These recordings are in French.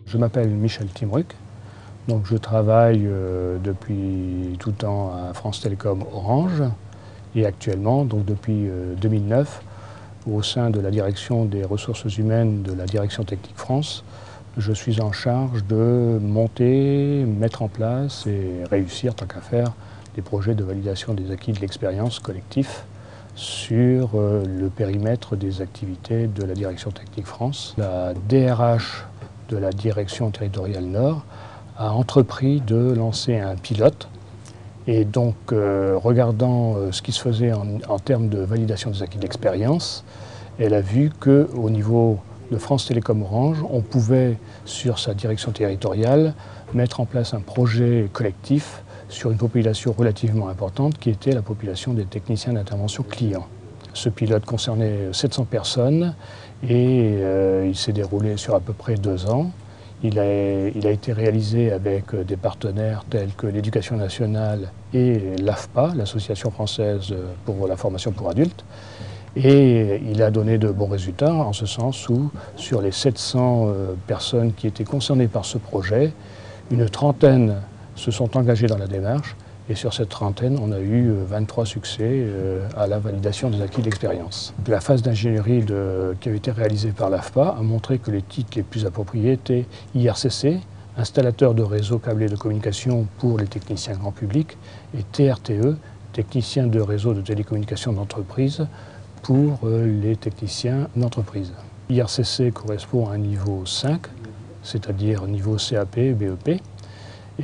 Je m'appelle Michel Timruc, donc je travaille depuis tout le temps à France Télécom Orange et actuellement, donc depuis 2009, au sein de la direction des ressources humaines de la direction technique France, je suis en charge de monter, mettre en place et réussir, tant qu'à faire, des projets de validation des acquis de l'expérience collectif sur le périmètre des activités de la direction technique France. La DRH de la direction territoriale Nord a entrepris de lancer un pilote et donc regardant ce qui se faisait en termes de validation des acquis de l'expérience, elle a vu qu'au niveau de France Télécom Orange, on pouvait, sur sa direction territoriale, mettre en place un projet collectif sur une population relativement importante qui était la population des techniciens d'intervention clients. Ce pilote concernait 700 personnes et il s'est déroulé sur à peu près 2 ans. Il a été réalisé avec des partenaires tels que l'Éducation nationale et l'AFPA, l'Association française pour la formation pour adultes. Et il a donné de bons résultats en ce sens où, sur les 700 personnes qui étaient concernées par ce projet, une trentaine se sont engagées dans la démarche. Et sur cette trentaine, on a eu 23 succès à la validation des acquis de l'expérience. La phase d'ingénierie qui a été réalisée par l'AFPA a montré que les titres les plus appropriés étaient IRCC, installateur de réseaux câblés de communication pour les techniciens grand public, et TRTE, technicien de réseau de télécommunications d'entreprise pour les techniciens d'entreprise. IRCC correspond à un niveau 5, c'est-à-dire niveau CAP, BEP.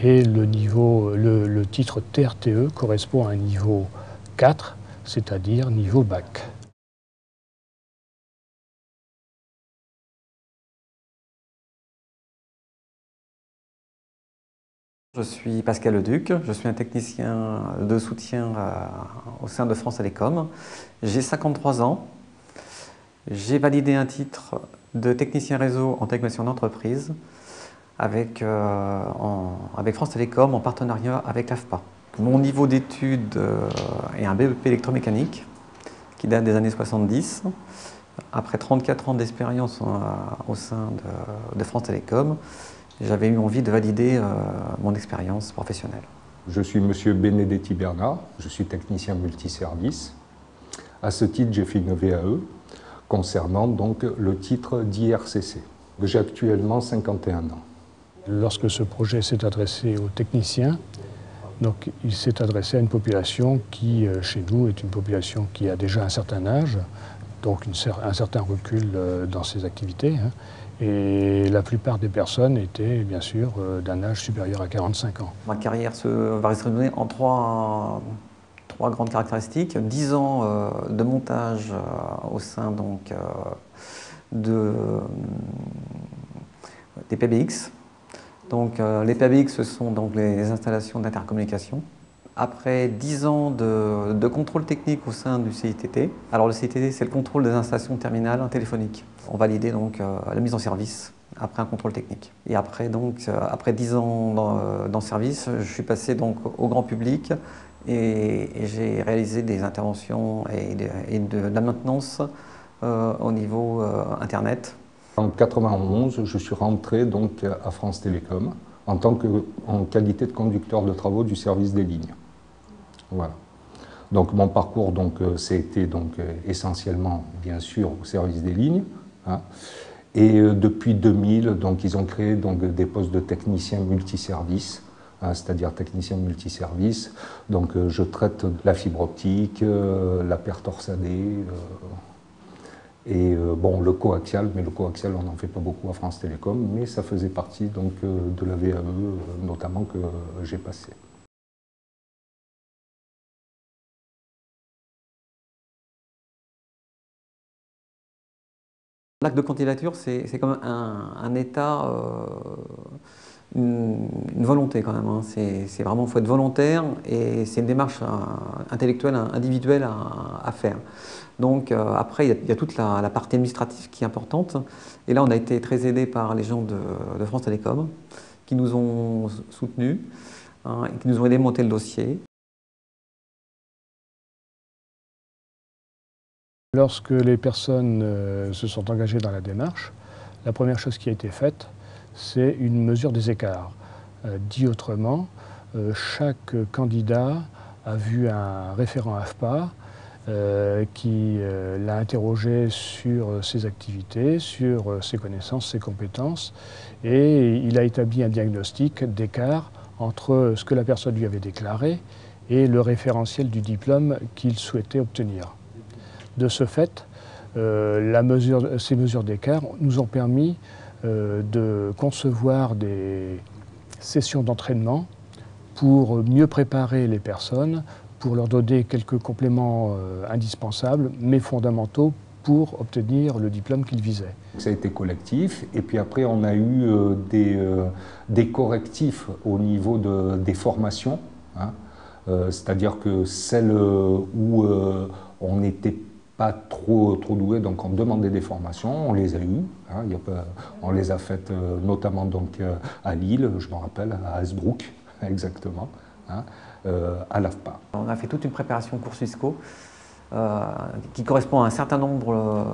Et le titre TRTE correspond à un niveau 4, c'est-à-dire niveau bac. Je suis Pascal Leduc, je suis un technicien de soutien au sein de France Télécom. J'ai 53 ans. J'ai validé un titre de technicien réseau en technicien d'entreprise avec France Télécom en partenariat avec l'AFPA. Mon niveau d'études est un BEP électromécanique qui date des années 70. Après 34 ans d'expérience au sein de France Télécom, j'avais eu envie de valider mon expérience professionnelle. Je suis monsieur Benedetti Bernard, je suis technicien multiservice. À ce titre, j'ai fait une VAE concernant donc le titre d'IRCC. J'ai actuellement 51 ans. Lorsque ce projet s'est adressé aux techniciens, donc il s'est adressé à une population qui, chez nous, est une population qui a déjà un certain âge, donc un certain recul dans ses activités. Et la plupart des personnes étaient bien sûr d'un âge supérieur à 45 ans. Ma carrière va se résumer en trois grandes caractéristiques. 10 ans de montage au sein donc, des PBX. Donc, les PBX, ce sont donc les installations d'intercommunication. Après 10 ans de contrôle technique au sein du CITT. Alors le CITT, c'est le contrôle des installations terminales téléphoniques. On validait donc la mise en service après un contrôle technique. Et après, donc, après 10 ans dans le service, je suis passé donc au grand public et j'ai réalisé des interventions et de la maintenance au niveau Internet. En 1991, je suis rentré donc à France Télécom en qualité de conducteur de travaux du service des lignes. Voilà. Donc mon parcours c'était essentiellement bien sûr au service des lignes. Et depuis 2000, donc, ils ont créé des postes de technicien multiservice, c'est-à-dire technicien multiservice. Donc je traite la fibre optique, la paire torsadée, et bon, le coaxial, mais le coaxial on n'en fait pas beaucoup à France Télécom, mais ça faisait partie donc, de la VAE notamment que j'ai passée. L'acte de candidature, c'est comme un état, une volonté quand même. C'est vraiment, il faut être volontaire et c'est une démarche intellectuelle, individuelle à faire. Donc après, il y a toute la partie administrative qui est importante. Et là, on a été très aidés par les gens de France Télécom qui nous ont soutenus et qui nous ont aidés à monter le dossier. Lorsque les personnes se sont engagées dans la démarche, la première chose qui a été faite, c'est une mesure des écarts. Dit autrement, chaque candidat a vu un référent AFPA qui l'a interrogé sur ses activités, sur ses connaissances, ses compétences, et il a établi un diagnostic d'écart entre ce que la personne lui avait déclaré et le référentiel du diplôme qu'il souhaitait obtenir. De ce fait, ces mesures d'écart nous ont permis de concevoir des sessions d'entraînement pour mieux préparer les personnes, pour leur donner quelques compléments indispensables, mais fondamentaux pour obtenir le diplôme qu'ils visaient. Ça a été collectif, et puis après on a eu des correctifs au niveau des formations, hein. C'est-à-dire que celles où on n'était pas trop doué, donc on demandait des formations, on les a eues, hein, on les a faites notamment donc, à Lille, je me rappelle, à Hasbrook, exactement, hein, à l'AFPA. On a fait toute une préparation cours fiscaux qui correspond à un certain nombre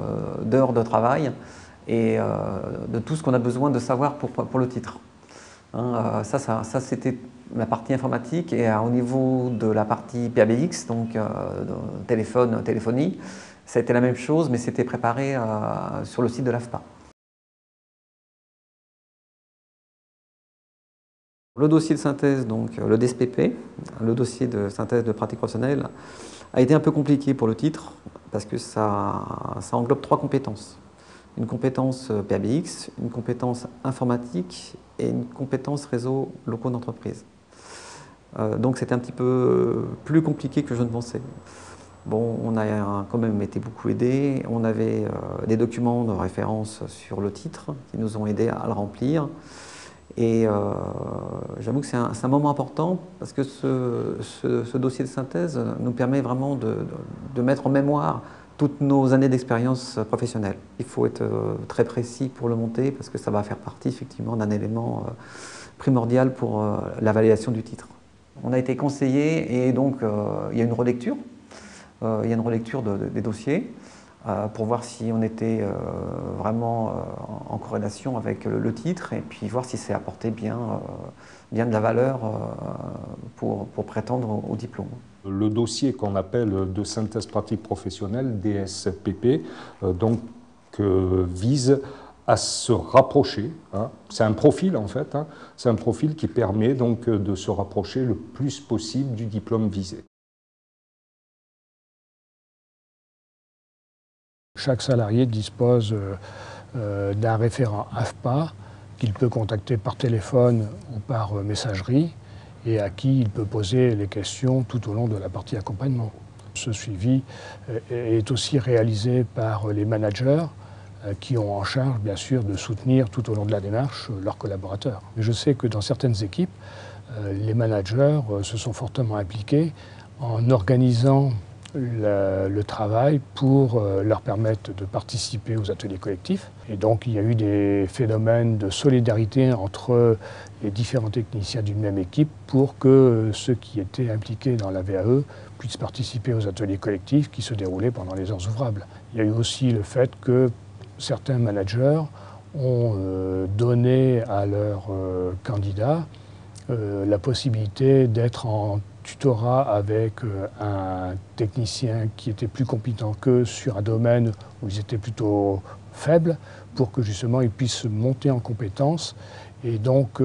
d'heures de travail et de tout ce qu'on a besoin de savoir pour le titre. Hein, ça c'était la partie informatique, et au niveau de la partie PABX, donc téléphonie, ça a été la même chose, mais c'était préparé sur le site de l'AFPA. Le dossier de synthèse, donc le DSPP, le dossier de synthèse de pratique professionnelle, a été un peu compliqué pour le titre, parce que ça englobe 3 compétences. Une compétence PABX, une compétence informatique et une compétence réseau locaux d'entreprise. Donc c'était un petit peu plus compliqué que je ne pensais. Bon, on a quand même été beaucoup aidés. On avait des documents de référence sur le titre qui nous ont aidés à le remplir. Et j'avoue que c'est un moment important, parce que ce dossier de synthèse nous permet vraiment de mettre en mémoire toutes nos années d'expérience professionnelle. Il faut être très précis pour le monter, parce que ça va faire partie effectivement d'un élément primordial pour la validation du titre. On a été conseillé, et donc il y a une relecture. Il y a une relecture des dossiers pour voir si on était vraiment en corrélation avec le titre, et puis voir si c'est apporté bien de la valeur pour prétendre au diplôme. Le dossier qu'on appelle de synthèse pratique professionnelle, DSPP, vise à se rapprocher, hein. C'est un profil en fait, hein. C'est un profil qui permet donc de se rapprocher le plus possible du diplôme visé. Chaque salarié dispose d'un référent AFPA qu'il peut contacter par téléphone ou par messagerie, et à qui il peut poser les questions tout au long de la partie accompagnement. Ce suivi est aussi réalisé par les managers qui ont en charge, bien sûr, de soutenir tout au long de la démarche leurs collaborateurs. Mais je sais que dans certaines équipes, les managers se sont fortement impliqués en organisant le travail pour leur permettre de participer aux ateliers collectifs. Et donc il y a eu des phénomènes de solidarité entre les différents techniciens d'une même équipe pour que ceux qui étaient impliqués dans la VAE puissent participer aux ateliers collectifs qui se déroulaient pendant les heures ouvrables. Il y a eu aussi le fait que certains managers ont donné à leurs candidats la possibilité d'être en tutorat avec un technicien qui était plus compétent qu'eux sur un domaine où ils étaient plutôt faibles, pour que justement ils puissent monter en compétences et donc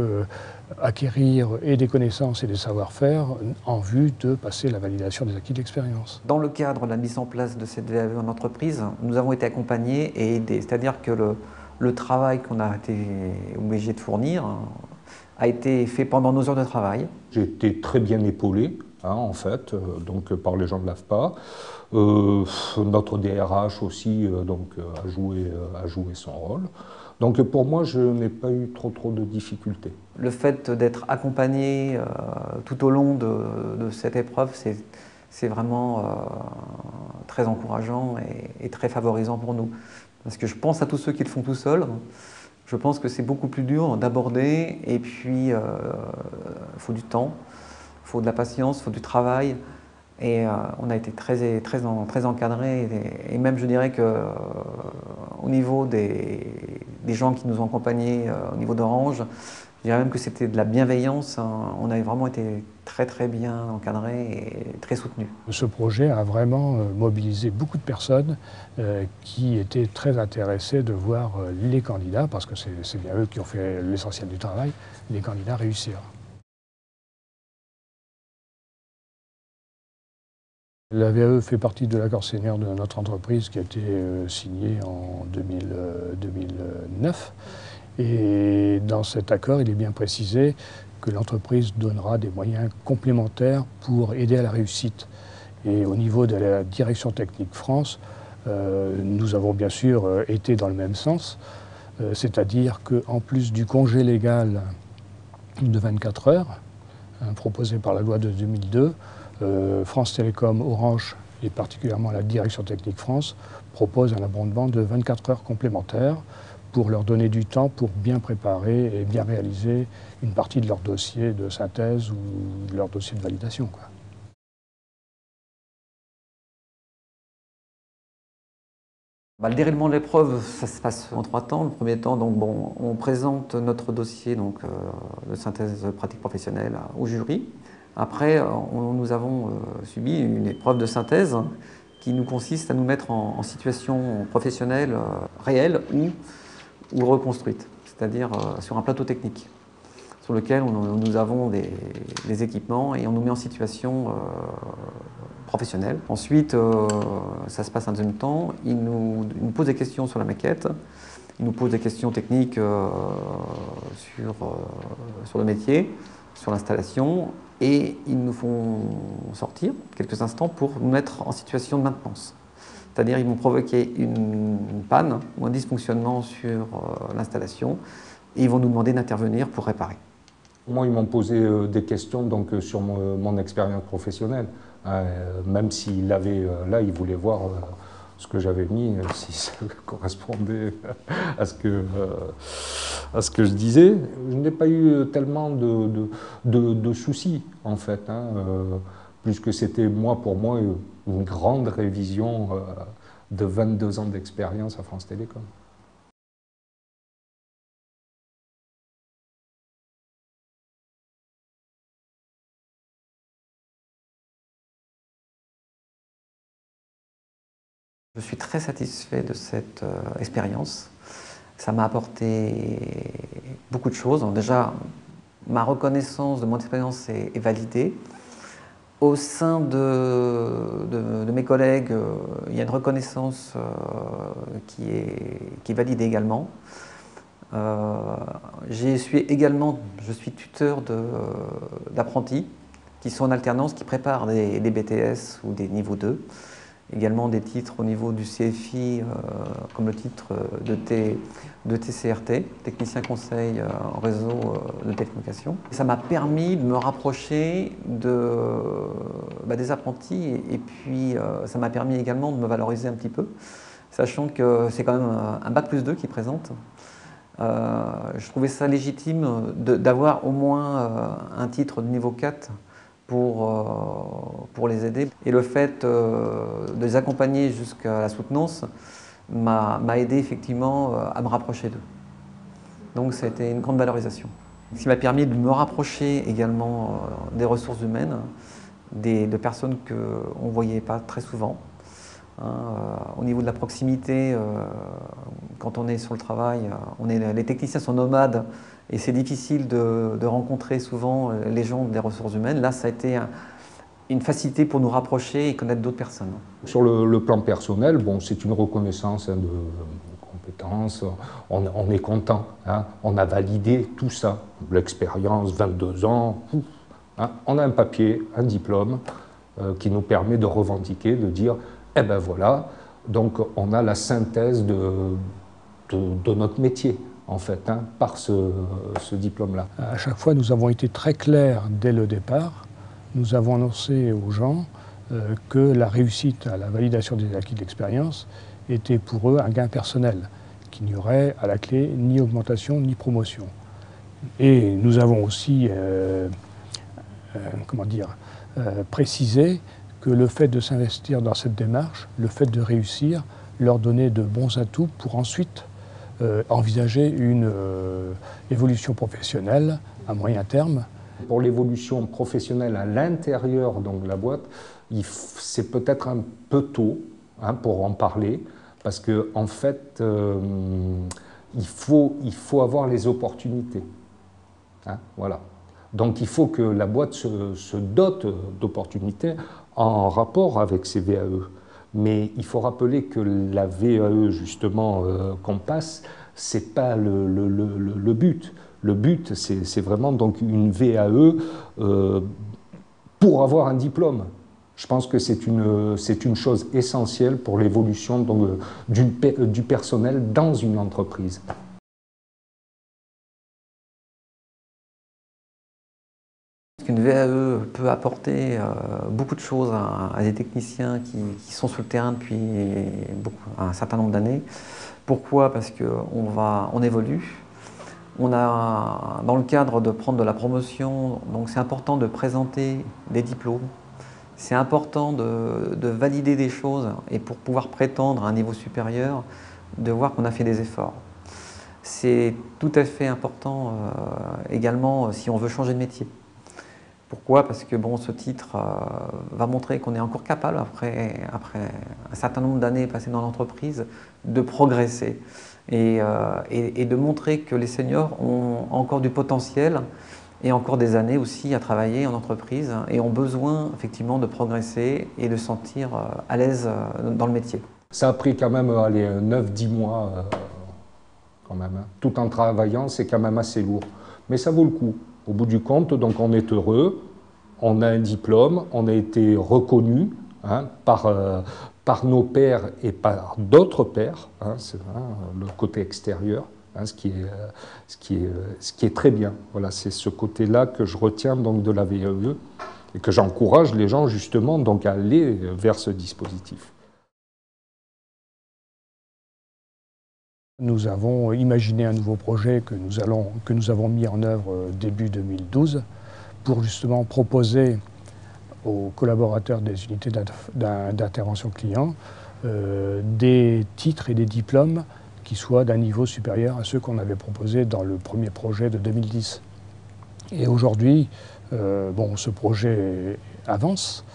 acquérir et des connaissances et des savoir-faire en vue de passer la validation des acquis de l'expérience. Dans le cadre de la mise en place de cette VAE en entreprise, nous avons été accompagnés et aidés, c'est-à-dire que le travail qu'on a été obligé de fournir a été fait pendant nos heures de travail. J'ai été très bien épaulé, hein, en fait, par les gens de l'AFPA. Notre DRH aussi a joué son rôle. Donc pour moi, je n'ai pas eu trop de difficultés. Le fait d'être accompagné tout au long de cette épreuve, c'est vraiment très encourageant et très favorisant pour nous. Parce que je pense à tous ceux qui le font tout seuls. Je pense que c'est beaucoup plus dur d'aborder, et puis il faut du temps, il faut de la patience, il faut du travail, et on a été très encadrés, et même je dirais qu'au niveau des des gens qui nous ont accompagnés au niveau d'Orange. Je dirais même que c'était de la bienveillance. On avait vraiment été très bien encadrés et très soutenus. Ce projet a vraiment mobilisé beaucoup de personnes qui étaient très intéressées de voir les candidats, parce que c'est bien eux qui ont fait l'essentiel du travail, les candidats réussir. La VAE fait partie de l'accord senior de notre entreprise qui a été signé en 2009. Et dans cet accord, il est bien précisé que l'entreprise donnera des moyens complémentaires pour aider à la réussite. Et au niveau de la direction technique France, nous avons bien sûr été dans le même sens, c'est-à-dire qu'en plus du congé légal de 24 heures, proposé par la loi de 2002, France Télécom, Orange et particulièrement la direction technique France propose un abondement de 24 heures complémentaires pour leur donner du temps pour bien préparer et bien réaliser une partie de leur dossier de synthèse ou de leur dossier de validation, quoi. Le déroulement de l'épreuve, ça se passe en 3 temps. Le premier temps, donc, bon, on présente notre dossier de synthèse pratique professionnelle au jury. Après, nous avons subi une épreuve de synthèse qui nous consiste à nous mettre en situation professionnelle réelle ou reconstruite, c'est-à-dire sur un plateau technique sur lequel nous avons des équipements et on nous met en situation professionnelle. Ensuite, ça se passe un deuxième temps, il nous pose des questions sur la maquette, il nous pose des questions techniques sur le métier, sur l'installation, et ils nous font sortir quelques instants pour nous mettre en situation de maintenance. C'est-à-dire ils vont provoquer une panne ou un dysfonctionnement sur l'installation et ils vont nous demander d'intervenir pour réparer. Moi, ils m'ont posé des questions donc, sur mon expérience professionnelle. Même s'il avait, là, il voulait voir ce que j'avais mis, si ça correspondait à ce que je disais. Je n'ai pas eu tellement de soucis, en fait, hein, puisque c'était, pour moi, une grande révision de 22 ans d'expérience à France Télécom. Je suis très satisfait de cette expérience. Ça m'a apporté beaucoup de choses. Déjà, ma reconnaissance de mon expérience est validée. Au sein de mes collègues, il y a une reconnaissance qui est validée également. Je suis tuteur d'apprentis qui sont en alternance, qui préparent des BTS ou des niveaux 2. Également des titres au niveau du CFI, comme le titre de TCRT, technicien conseil en réseau de télécommunications. Ça m'a permis de me rapprocher des apprentis et puis ça m'a permis également de me valoriser un petit peu, sachant que c'est quand même un bac+2 qui présente. Je trouvais ça légitime d'avoir au moins un titre de niveau 4 pour les aider. Et le fait de les accompagner jusqu'à la soutenance m'a aidé effectivement à me rapprocher d'eux. Donc ça a été une grande valorisation. Ce qui m'a permis de me rapprocher également des ressources humaines, de personnes qu'on ne voyait pas très souvent. Au niveau de la proximité, quand on est sur le travail, les techniciens sont nomades et c'est difficile de rencontrer souvent les gens des ressources humaines. Là, ça a été une facilité pour nous rapprocher et connaître d'autres personnes. Sur le plan personnel, bon, c'est une reconnaissance de compétences, on est content, hein, on a validé tout ça, l'expérience, 22 ans, hein, on a un papier, un diplôme qui nous permet de revendiquer, de dire eh ben voilà, donc on a la synthèse de notre métier, en fait, hein, par ce diplôme-là. À chaque fois, nous avons été très clairs dès le départ. Nous avons annoncé aux gens que la réussite à la validation des acquis de l'expérience était pour eux un gain personnel, qu'il n'y aurait à la clé ni augmentation ni promotion. Et nous avons aussi précisé que le fait de s'investir dans cette démarche, le fait de réussir, leur donnait de bons atouts pour ensuite envisager une évolution professionnelle à moyen terme. Pour l'évolution professionnelle à l'intérieur de la boîte, c'est peut-être un peu tôt pour en parler, parce qu'en en fait, il faut avoir les opportunités. Voilà. Donc il faut que la boîte se dote d'opportunités en rapport avec ces VAE. Mais il faut rappeler que la VAE, justement, qu'on passe, ce n'est pas le but. Le but, c'est vraiment donc une VAE pour avoir un diplôme. Je pense que c'est une chose essentielle pour l'évolution du personnel dans une entreprise. Une VAE peut apporter beaucoup de choses à des techniciens qui sont sur le terrain depuis un certain nombre d'années. Pourquoi? Parce qu'on évolue. On a, dans le cadre de prendre de la promotion, donc c'est important de présenter des diplômes. C'est important de valider des choses et pour pouvoir prétendre à un niveau supérieur, de voir qu'on a fait des efforts. C'est tout à fait important également si on veut changer de métier. Pourquoi? Parce que bon, ce titre va montrer qu'on est encore capable, après un certain nombre d'années passées dans l'entreprise, de progresser et de montrer que les seniors ont encore du potentiel et encore des années aussi à travailler en entreprise et ont besoin effectivement de progresser et de se sentir à l'aise dans le métier. Ça a pris quand même 9-10 mois, quand même. Tout en travaillant, c'est quand même assez lourd. Mais ça vaut le coup. Au bout du compte, donc on est heureux, on a un diplôme, on a été reconnu par nos pairs et par d'autres pairs, le côté extérieur, ce qui est très bien. Voilà, c'est ce côté-là que je retiens donc de la VAE et que j'encourage les gens justement donc à aller vers ce dispositif. Nous avons imaginé un nouveau projet que nous avons mis en œuvre début 2012 pour justement proposer aux collaborateurs des unités d'intervention client des titres et des diplômes qui soient d'un niveau supérieur à ceux qu'on avait proposés dans le premier projet de 2010. Et aujourd'hui, ce projet avance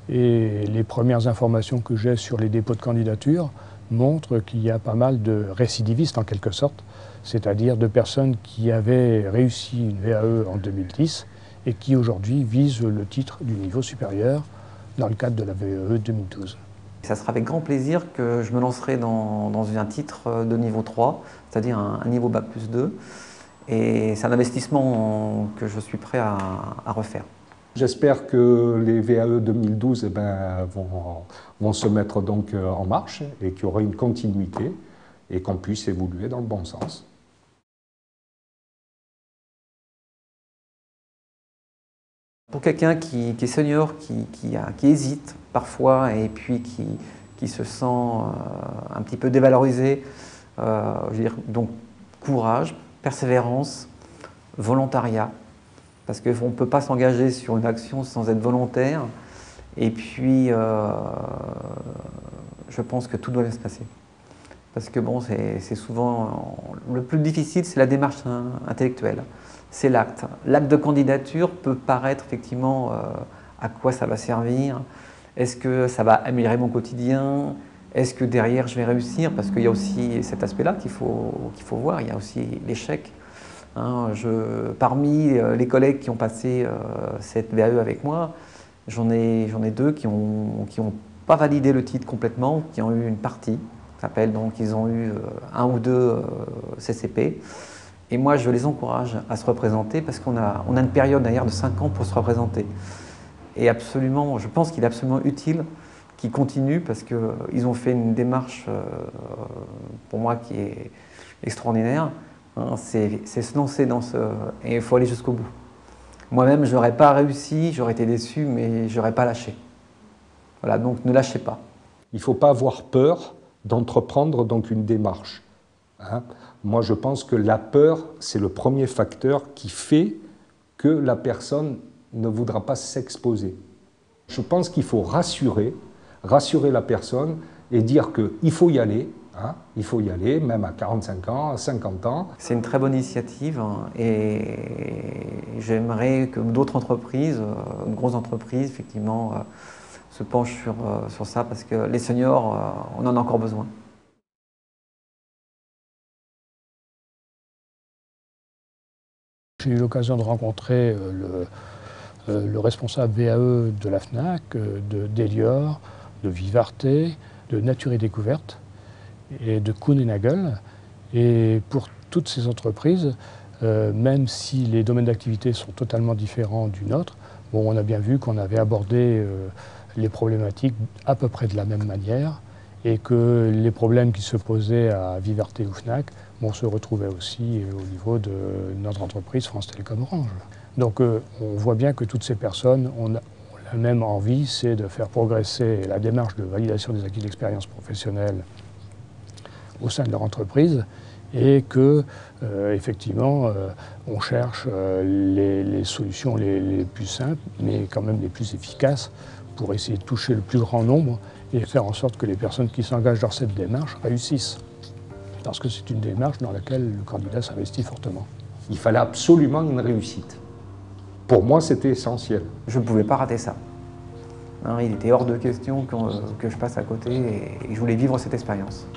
et les premières informations que j'ai sur les dépôts de candidature montre qu'il y a pas mal de récidivistes en quelque sorte, c'est-à-dire de personnes qui avaient réussi une VAE en 2010 et qui aujourd'hui visent le titre du niveau supérieur dans le cadre de la VAE 2012. Ça sera avec grand plaisir que je me lancerai dans un titre de niveau 3, c'est-à-dire un niveau Bac+2, et c'est un investissement que je suis prêt à refaire. J'espère que les VAE 2012 vont se mettre donc en marche et qu'il y aura une continuité et qu'on puisse évoluer dans le bon sens. Pour quelqu'un qui est senior, qui hésite parfois et puis qui se sent un petit peu dévalorisé, je veux dire, donc courage, persévérance, volontariat. Parce qu'on ne peut pas s'engager sur une action sans être volontaire. Et puis, je pense que tout doit bien se passer. Parce que bon, c'est souvent... Le plus difficile, c'est la démarche intellectuelle. C'est l'acte. L'acte de candidature peut paraître effectivement à quoi ça va servir. Est-ce que ça va améliorer mon quotidien? Est-ce que derrière, je vais réussir? Parce qu'il y a aussi cet aspect-là qu'il faut voir. Il y a aussi l'échec. Parmi les collègues qui ont passé cette VAE avec moi, j'en ai deux qui ont pas validé le titre complètement, qui ont eu une partie. Ça s'appelle donc ils ont eu 1 ou 2 CCP. Et moi, je les encourage à se représenter parce qu'on a une période d'ailleurs de 5 ans pour se représenter. Et absolument, je pense qu'il est absolument utile qu'ils continuent parce qu'ils ont fait une démarche pour moi qui est extraordinaire. C'est se lancer dans ce... Et il faut aller jusqu'au bout. Moi-même, je n'aurais pas réussi, j'aurais été déçu, mais je n'aurais pas lâché. Voilà, donc ne lâchez pas. Il ne faut pas avoir peur d'entreprendre donc une démarche. Moi, je pense que la peur, c'est le premier facteur qui fait que la personne ne voudra pas s'exposer. Je pense qu'il faut rassurer la personne et dire qu'il faut y aller, Hein, il faut y aller, même à 45 ans, à 50 ans. C'est une très bonne initiative et j'aimerais que d'autres entreprises, de grosses entreprises, effectivement, se penchent sur ça parce que les seniors, on en a encore besoin. J'ai eu l'occasion de rencontrer le responsable VAE de la FNAC, d'Elior, de Vivarte, de Nature et Découverte et de Kuhn & Nagel. Et pour toutes ces entreprises, même si les domaines d'activité sont totalement différents du nôtre, bon, on a bien vu qu'on avait abordé les problématiques à peu près de la même manière et que les problèmes qui se posaient à Vivarte ou FNAC se retrouvaient aussi au niveau de notre entreprise France Télécom Orange. Donc on voit bien que toutes ces personnes ont la même envie, c'est de faire progresser la démarche de validation des acquis d'expérience professionnelle au sein de leur entreprise et que, effectivement, on cherche les solutions les plus simples, mais quand même les plus efficaces pour essayer de toucher le plus grand nombre et faire en sorte que les personnes qui s'engagent dans cette démarche réussissent. Parce que c'est une démarche dans laquelle le candidat s'investit fortement. Il fallait absolument une réussite. Pour moi, c'était essentiel. Je ne pouvais pas rater ça. Il était hors de question que je passe à côté et je voulais vivre cette expérience.